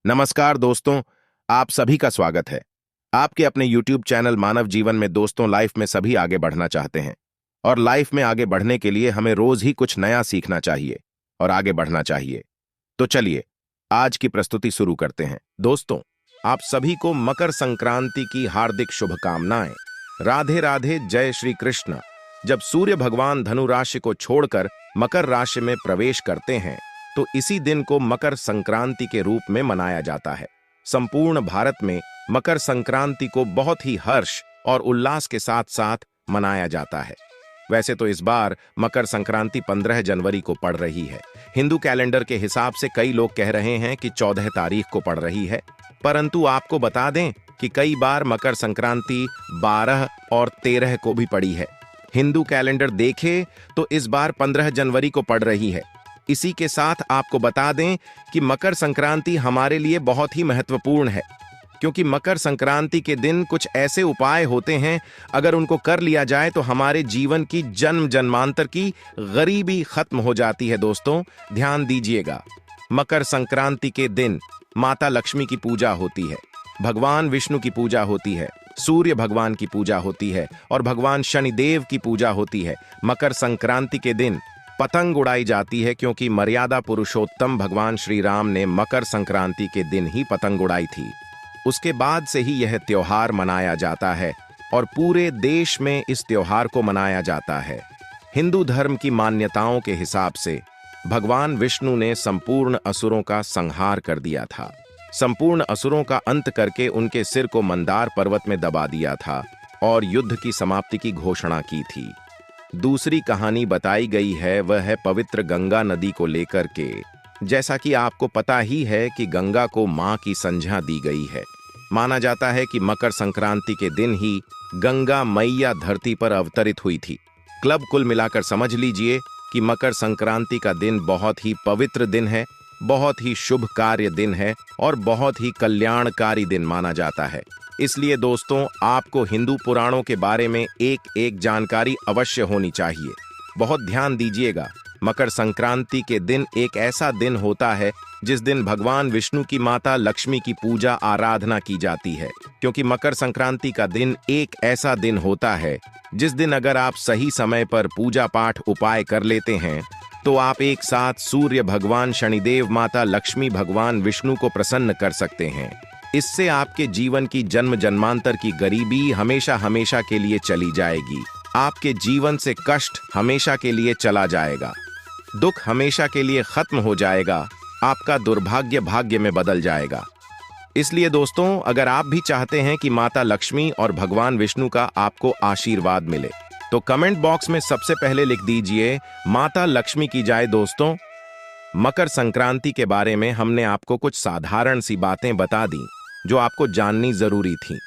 नमस्कार दोस्तों, आप सभी का स्वागत है। आपके अपने YouTube चैनल मानव जीवन में दोस्तों, लाइफ में सभी आगे बढ़ना चाहते हैं और लाइफ में आगे बढ़ने के लिए हमें रोज ही कुछ नया सीखना चाहिए और आगे बढ़ना चाहिए। तो चलिए आज की प्रस्तुति शुरू करते हैं। दोस्तों, आप सभी को मकर संक्रांति की हार्दिक शुभकामनाएं। राधे राधे, जय श्री कृष्ण। जब सूर्य भगवान धनु राशि को छोड़कर मकर राशि में प्रवेश करते हैं तो इसी दिन को मकर संक्रांति के रूप में मनाया जाता है। संपूर्ण भारत में मकर संक्रांति को बहुत ही हर्ष और उल्लास के साथ साथ मनाया जाता है। वैसे तो इस बार मकर संक्रांति 15 जनवरी को पड़ रही है। हिंदू कैलेंडर के हिसाब से कई लोग कह रहे हैं कि 14 तारीख को पड़ रही है, परंतु आपको बता दें कि कई बार मकर संक्रांति 12 और 13 को भी पड़ी है। हिंदू कैलेंडर देखें तो इस बार 15 जनवरी को पड़ रही है। इसी के साथ आपको बता दें कि मकर संक्रांति हमारे लिए बहुत ही महत्वपूर्ण है, क्योंकि मकर संक्रांति के दिन कुछ ऐसे उपाय होते हैं, अगर उनको कर लिया जाए तो हमारे जीवन की जन्म जन्मांतर की गरीबी खत्म हो जाती है। दोस्तों, ध्यान दीजिएगा, मकर संक्रांति के दिन माता लक्ष्मी की पूजा होती है, भगवान विष्णु की पूजा होती है, सूर्य भगवान की पूजा होती है और भगवान शनिदेव की पूजा होती है। मकर संक्रांति के दिन पतंग उड़ाई जाती है, क्योंकि मर्यादा पुरुषोत्तम भगवान श्री राम ने मकर संक्रांति के दिन ही पतंग उड़ाई थी। उसके बाद से ही यह त्योहार मनाया जाता है और पूरे देश में इस त्योहार को मनाया जाता है। हिंदू धर्म की मान्यताओं के हिसाब से भगवान विष्णु ने संपूर्ण असुरों का संहार कर दिया था। संपूर्ण असुरों का अंत करके उनके सिर को मंदार पर्वत में दबा दिया था और युद्ध की समाप्ति की घोषणा की थी। दूसरी कहानी बताई गई है, वह है पवित्र गंगा नदी को लेकर के। जैसा कि आपको पता ही है कि गंगा को मां की संज्ञा दी गई है। माना जाता है कि मकर संक्रांति के दिन ही गंगा मैया धरती पर अवतरित हुई थी। क्लब कुल मिलाकर समझ लीजिए कि मकर संक्रांति का दिन बहुत ही पवित्र दिन है, बहुत ही शुभ कार्य दिन है और बहुत ही कल्याणकारी दिन माना जाता है। इसलिए दोस्तों, आपको हिंदू पुराणों के बारे में एक एक जानकारी अवश्य होनी चाहिए। बहुत ध्यान दीजिएगा, मकर संक्रांति के दिन एक ऐसा दिन होता है जिस दिन भगवान विष्णु की माता लक्ष्मी की पूजा आराधना की जाती है, क्योंकि मकर संक्रांति का दिन एक ऐसा दिन होता है जिस दिन अगर आप सही समय पर पूजा पाठ उपाय कर लेते हैं तो आप एक साथ सूर्य भगवान शनिदेव, माता लक्ष्मी, भगवान विष्णु को प्रसन्न कर सकते हैं। इससे आपके जीवन की जन्म जन्मांतर की गरीबी हमेशा हमेशा के लिए चली जाएगी। आपके जीवन से कष्ट हमेशा के लिए चला जाएगा, दुख हमेशा के लिए खत्म हो जाएगा, आपका दुर्भाग्य भाग्य में बदल जाएगा। इसलिए दोस्तों, अगर आप भी चाहते हैं कि माता लक्ष्मी और भगवान विष्णु का आपको आशीर्वाद मिले तो कमेंट बॉक्स में सबसे पहले लिख दीजिए, माता लक्ष्मी की जय। दोस्तों, मकर संक्रांति के बारे में हमने आपको कुछ साधारण सी बातें बता दी जो आपको जाननी जरूरी थी।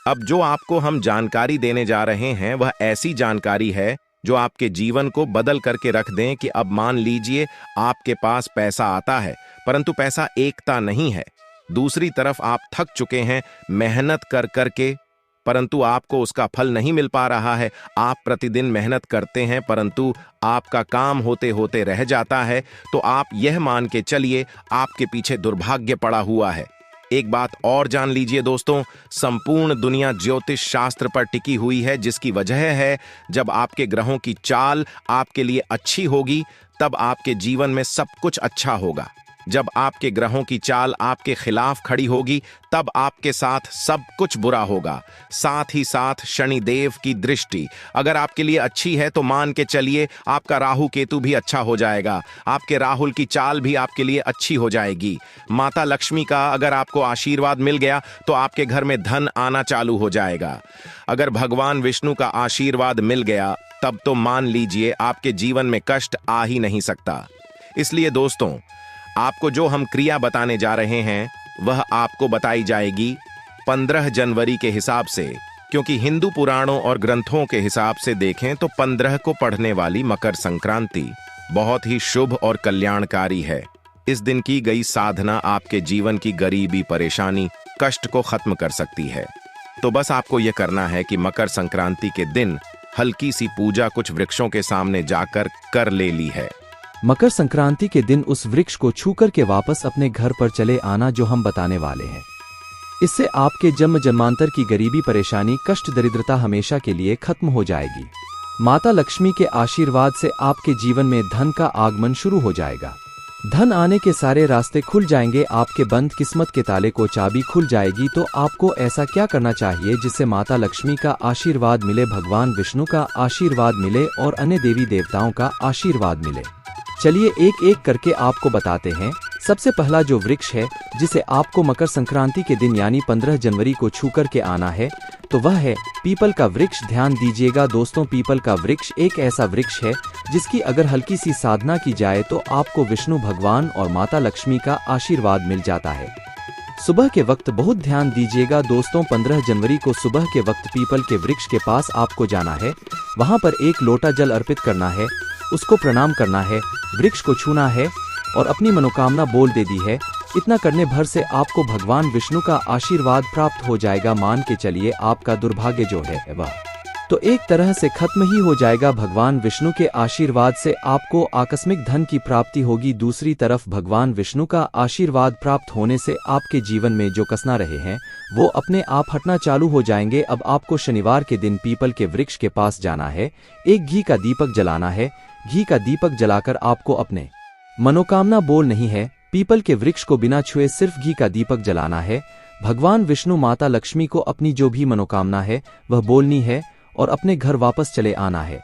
अब जो आपको हम जानकारी देने जा रहे हैं वह ऐसी जानकारी है जो आपके जीवन को बदल करके रख दें कि अब मान लीजिए आपके पास पैसा आता है, परंतु पैसा एकता नहीं है। दूसरी तरफ आप थक चुके हैं मेहनत कर करके, परंतु आपको उसका फल नहीं मिल पा रहा है। आप प्रतिदिन मेहनत करते हैं परंतु आपका काम होते होते रह जाता है, तो आप यह मान के चलिए आपके पीछे दुर्भाग्य पड़ा हुआ है। एक बात और जान लीजिए दोस्तों, संपूर्ण दुनिया ज्योतिष शास्त्र पर टिकी हुई है, जिसकी वजह है जब आपके ग्रहों की चाल आपके लिए अच्छी होगी तब आपके जीवन में सब कुछ अच्छा होगा। जब आपके ग्रहों की चाल आपके खिलाफ खड़ी होगी तब आपके साथ सब कुछ बुरा होगा। साथ ही साथ शनिदेव की दृष्टि अगर आपके लिए अच्छी है तो मान के चलिए आपका राहु केतु भी अच्छा हो जाएगा, आपके राहुल की चाल भी आपके लिए अच्छी हो जाएगी। माता लक्ष्मी का अगर आपको आशीर्वाद मिल गया तो आपके घर में धन आना चालू हो जाएगा। अगर भगवान विष्णु का आशीर्वाद मिल गया तब तो मान लीजिए आपके जीवन में कष्ट आ ही नहीं सकता। इसलिए दोस्तों, आपको जो हम क्रिया बताने जा रहे हैं वह आपको बताई जाएगी 15 जनवरी के हिसाब से, क्योंकि हिंदू पुराणों और ग्रंथों के हिसाब से देखें तो 15 को पड़ने वाली मकर संक्रांति बहुत ही शुभ और कल्याणकारी है। इस दिन की गई साधना आपके जीवन की गरीबी, परेशानी, कष्ट को खत्म कर सकती है। तो बस आपको यह करना है कि मकर संक्रांति के दिन हल्की सी पूजा कुछ वृक्षों के सामने जाकर कर ले ली है। मकर संक्रांति के दिन उस वृक्ष को छूकर के वापस अपने घर पर चले आना जो हम बताने वाले हैं। इससे आपके जन्म जन्मांतर की गरीबी, परेशानी, कष्ट, दरिद्रता हमेशा के लिए खत्म हो जाएगी। माता लक्ष्मी के आशीर्वाद से आपके जीवन में धन का आगमन शुरू हो जाएगा। धन आने के सारे रास्ते खुल जाएंगे। आपके बंद किस्मत के ताले को चाबी खुल जाएगी। तो आपको ऐसा क्या करना चाहिए जिससे माता लक्ष्मी का आशीर्वाद मिले, भगवान विष्णु का आशीर्वाद मिले और अन्य देवी देवताओं का आशीर्वाद मिले? चलिए एक एक करके आपको बताते हैं। सबसे पहला जो वृक्ष है जिसे आपको मकर संक्रांति के दिन यानी 15 जनवरी को छू कर के आना है तो वह है पीपल का वृक्ष। ध्यान दीजिएगा दोस्तों, पीपल का वृक्ष एक ऐसा वृक्ष है जिसकी अगर हल्की सी साधना की जाए तो आपको विष्णु भगवान और माता लक्ष्मी का आशीर्वाद मिल जाता है। सुबह के वक्त बहुत ध्यान दीजिएगा दोस्तों, 15 जनवरी को सुबह के वक्त पीपल के वृक्ष के पास आपको जाना है। वहां पर एक लोटा जल अर्पित करना है, उसको प्रणाम करना है, वृक्ष को छूना है और अपनी मनोकामना बोल दे दी है। इतना करने भर से आपको भगवान विष्णु का आशीर्वाद प्राप्त हो जाएगा। मान के चलिए आपका दुर्भाग्य जो है वह तो एक तरह से खत्म ही हो जाएगा। भगवान विष्णु के आशीर्वाद से आपको आकस्मिक धन की प्राप्ति होगी। दूसरी तरफ भगवान विष्णु का आशीर्वाद प्राप्त होने से आपके जीवन में जो कसना रहे हैं वो अपने आप हटना चालू हो जाएंगे। अब आपको शनिवार के दिन पीपल के वृक्ष के पास जाना है, एक घी का दीपक जलाना है। घी का दीपक जलाकर आपको अपने मनोकामना बोल नहीं है, पीपल के वृक्ष को बिना छुए सिर्फ घी का दीपक जलाना है। भगवान विष्णु, माता लक्ष्मी को अपनी जो भी मनोकामना है वह बोलनी है और अपने घर वापस चले आना है।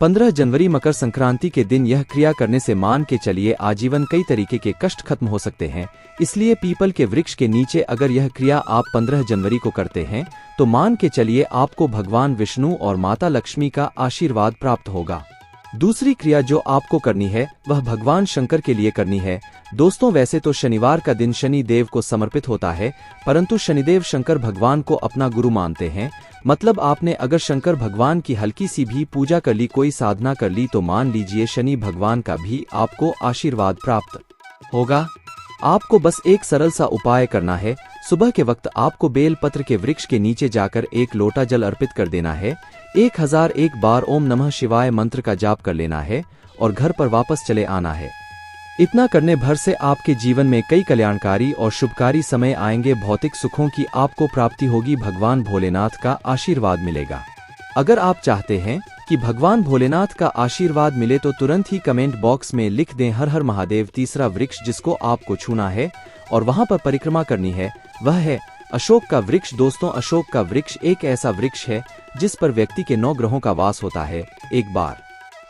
15 जनवरी मकर संक्रांति के दिन यह क्रिया करने से मान के चलिए आजीवन कई तरीके के कष्ट खत्म हो सकते हैं। इसलिए पीपल के वृक्ष के नीचे अगर यह क्रिया आप 15 जनवरी को करते हैं तो मान के चलिए आपको भगवान विष्णु और माता लक्ष्मी का आशीर्वाद प्राप्त होगा। दूसरी क्रिया जो आपको करनी है वह भगवान शंकर के लिए करनी है। दोस्तों वैसे तो शनिवार का दिन शनि देव को समर्पित होता है, परंतु शनिदेव शंकर भगवान को अपना गुरु मानते हैं। मतलब आपने अगर शंकर भगवान की हल्की सी भी पूजा कर ली, कोई साधना कर ली तो मान लीजिए शनि भगवान का भी आपको आशीर्वाद प्राप्त होगा। आपको बस एक सरल सा उपाय करना है। सुबह के वक्त आपको बेल पत्र के वृक्ष के नीचे जाकर एक लोटा जल अर्पित कर देना है। 1001 बार ओम नमः शिवाय मंत्र का जाप कर लेना है और घर पर वापस चले आना है। इतना करने भर से आपके जीवन में कई कल्याणकारी और शुभकारी समय आएंगे। भौतिक सुखों की आपको प्राप्ति होगी, भगवान भोलेनाथ का आशीर्वाद मिलेगा। अगर आप चाहते हैं कि भगवान भोलेनाथ का आशीर्वाद मिले तो तुरंत ही कमेंट बॉक्स में लिख दें हर हर महादेव। तीसरा वृक्ष जिसको आपको छूना है और वहां पर परिक्रमा करनी है वह है अशोक का वृक्ष। दोस्तों अशोक का वृक्ष एक ऐसा वृक्ष है जिस पर व्यक्ति के 9 ग्रहों का वास होता है। एक बार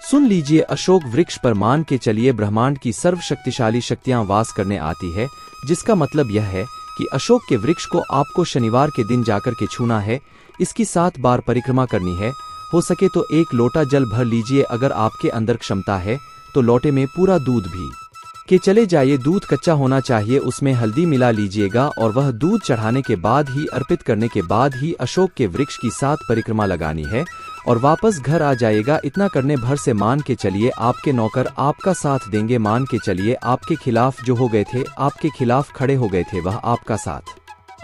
सुन लीजिए, अशोक वृक्ष पर मान के चलिए ब्रह्मांड की सर्वशक्तिशाली शक्तियां वास करने आती है, जिसका मतलब यह है कि अशोक के वृक्ष को आपको शनिवार के दिन जाकर के छूना है। इसकी 7 बार परिक्रमा करनी है। हो सके तो 1 लोटा जल भर लीजिए। अगर आपके अंदर क्षमता है तो लोटे में पूरा दूध भी के चले जाइए। दूध कच्चा होना चाहिए, उसमें हल्दी मिला लीजिएगा और वह दूध चढ़ाने के बाद ही, अर्पित करने के बाद ही अशोक के वृक्ष की 7 परिक्रमा लगानी है और वापस घर आ जाएगा। इतना करने भर से मान के चलिए आपके नौकर आपका साथ देंगे। मान के चलिए आपके खिलाफ जो हो गए थे, आपके खिलाफ खड़े हो गए थे, वह आपका साथ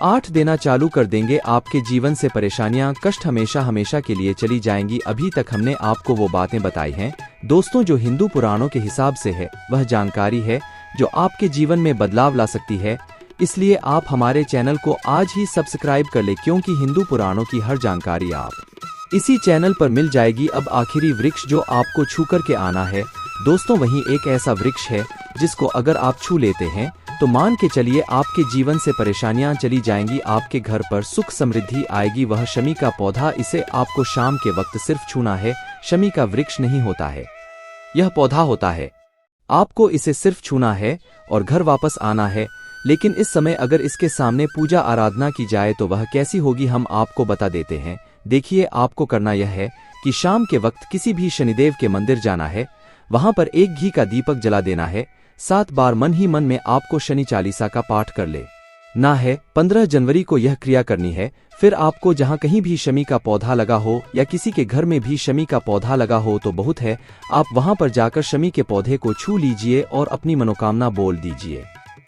8 देना चालू कर देंगे। आपके जीवन से परेशानियां, कष्ट हमेशा हमेशा के लिए चली जाएंगी। अभी तक हमने आपको वो बातें बताई हैं दोस्तों जो हिंदू पुराणों के हिसाब से है। वह जानकारी है जो आपके जीवन में बदलाव ला सकती है। इसलिए आप हमारे चैनल को आज ही सब्सक्राइब कर ले, क्योंकि हिंदू पुराणों की हर जानकारी आप इसी चैनल पर मिल जाएगी। अब आखिरी वृक्ष जो आपको छू कर के आना है दोस्तों, वही एक ऐसा वृक्ष है जिसको अगर आप छू लेते हैं तो मान के चलिए आपके जीवन से परेशानियां चली जाएंगी, आपके घर पर सुख समृद्धि आएगी। वह शमी का पौधा, इसे आपको शाम के वक्त सिर्फ छूना है। शमी का वृक्ष नहीं होता है, यह पौधा होता है। आपको इसे सिर्फ छूना है और घर वापस आना है। लेकिन इस समय अगर इसके सामने पूजा आराधना की जाए तो वह कैसी होगी हम आपको बता देते हैं। देखिए, आपको करना यह है कि शाम के वक्त किसी भी शनिदेव के मंदिर जाना है, वहां पर एक घी का दीपक जला देना है। 7 बार मन ही मन में आपको शनि चालीसा का पाठ कर ले ना है। 15 जनवरी को यह क्रिया करनी है। फिर आपको जहां कहीं भी शमी का पौधा लगा हो या किसी के घर में भी शमी का पौधा लगा हो तो बहुत है, आप वहां पर जाकर शमी के पौधे को छू लीजिए और अपनी मनोकामना बोल दीजिए।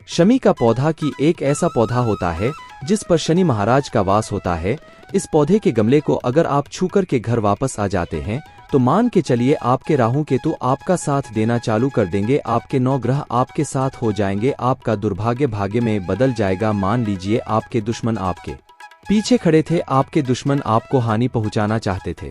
शमी का पौधा की एक ऐसा पौधा होता है जिस पर शनि महाराज का वास होता है। इस पौधे के गमले को अगर आप छू कर के घर वापस आ जाते हैं तो मान के चलिए आपके राहु केतु आपका साथ देना चालू कर देंगे, आपके 9 ग्रह आपके साथ हो जाएंगे, आपका दुर्भाग्य भाग्य में बदल जाएगा। मान लीजिए आपके दुश्मन आपके पीछे खड़े थे, आपके दुश्मन आपको हानि पहुंचाना चाहते थे,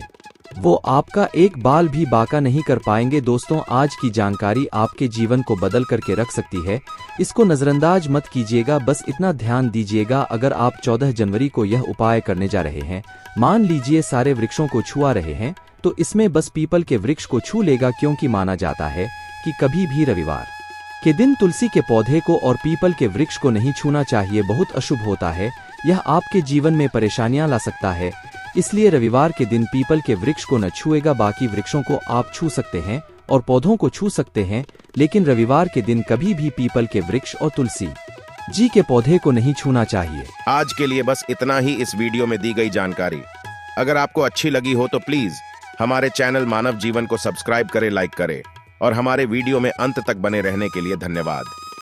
वो आपका एक बाल भी बाका नहीं कर पाएंगे। दोस्तों, आज की जानकारी आपके जीवन को बदल करके रख सकती है, इसको नजरअंदाज मत कीजिएगा। बस इतना ध्यान दीजिएगा, अगर आप 14 जनवरी को यह उपाय करने जा रहे हैं, मान लीजिए सारे वृक्षों को छुआ रहे हैं, तो इसमें बस पीपल के वृक्ष को छू लेगा, क्योंकि माना जाता है कि कभी भी रविवार के दिन तुलसी के पौधे को और पीपल के वृक्ष को नहीं छूना चाहिए, बहुत अशुभ होता है, यह आपके जीवन में परेशानियां ला सकता है। इसलिए रविवार के दिन पीपल के वृक्ष को न छुएगा। बाकी वृक्षों को आप छू सकते हैं और पौधों को छू सकते हैं, लेकिन रविवार के दिन कभी भी पीपल के वृक्ष और तुलसी जी के पौधे को नहीं छूना चाहिए। आज के लिए बस इतना ही इस वीडियो में दी गई जानकारी। अगर आपको अच्छी लगी हो तो प्लीज हमारे चैनल मानव जीवन को सब्सक्राइब करें, लाइक करें और हमारे वीडियो में अंत तक बने रहने के लिए धन्यवाद।